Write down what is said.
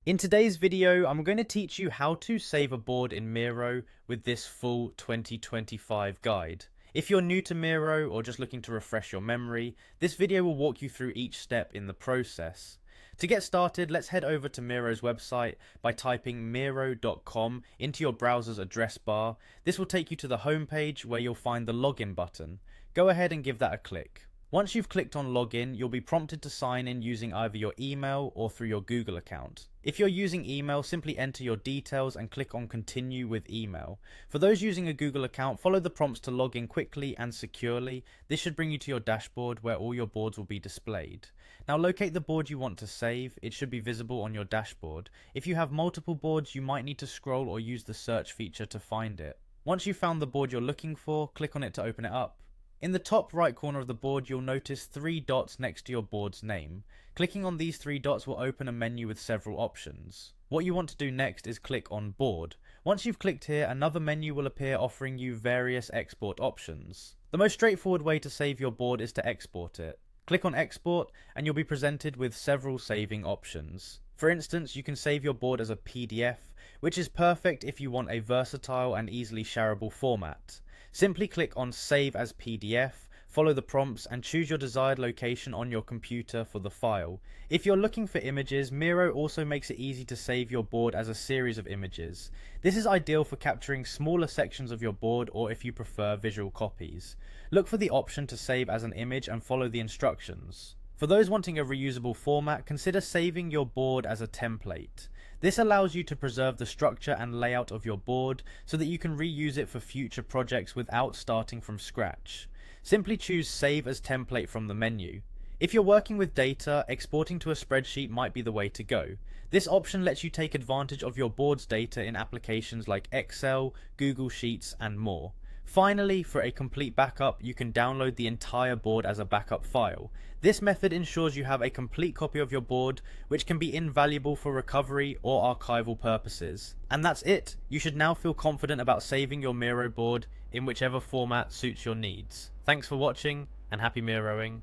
In today's video, I'm going to teach you how to save a board in Miro with this full 2025 guide. If you're new to Miro or just looking to refresh your memory, this video will walk you through each step in the process. To get started, let's head over to Miro's website by typing miro.com into your browser's address bar. This will take you to the home page where you'll find the login button. Go ahead and give that a click. Once you've clicked on login, you'll be prompted to sign in using either your email or through your Google account. If you're using email, simply enter your details and click on continue with email. For those using a Google account, follow the prompts to log in quickly and securely. This should bring you to your dashboard where all your boards will be displayed. Now locate the board you want to save. It should be visible on your dashboard. If you have multiple boards, you might need to scroll or use the search feature to find it. Once you've found the board you're looking for, click on it to open it up. In the top right corner of the board, you'll notice 3 dots next to your board's name. Clicking on these 3 dots will open a menu with several options. What you want to do next is click on Board. Once you've clicked here, another menu will appear offering you various export options. The most straightforward way to save your board is to export it. Click on Export and you'll be presented with several saving options. For instance, you can save your board as a PDF, which is perfect if you want a versatile and easily shareable format. Simply click on Save as PDF, follow the prompts and choose your desired location on your computer for the file. If you're looking for images, Miro also makes it easy to save your board as a series of images. This is ideal for capturing smaller sections of your board or if you prefer visual copies. Look for the option to save as an image and follow the instructions. For those wanting a reusable format, consider saving your board as a template. This allows you to preserve the structure and layout of your board so that you can reuse it for future projects without starting from scratch. Simply choose Save as Template from the menu. If you're working with data, exporting to a spreadsheet might be the way to go. This option lets you take advantage of your board's data in applications like Excel, Google Sheets, and more. Finally, for a complete backup, you can download the entire board as a backup file. This method ensures you have a complete copy of your board, which can be invaluable for recovery or archival purposes. And that's it! You should now feel confident about saving your Miro board in whichever format suits your needs. Thanks for watching, and happy Miroing.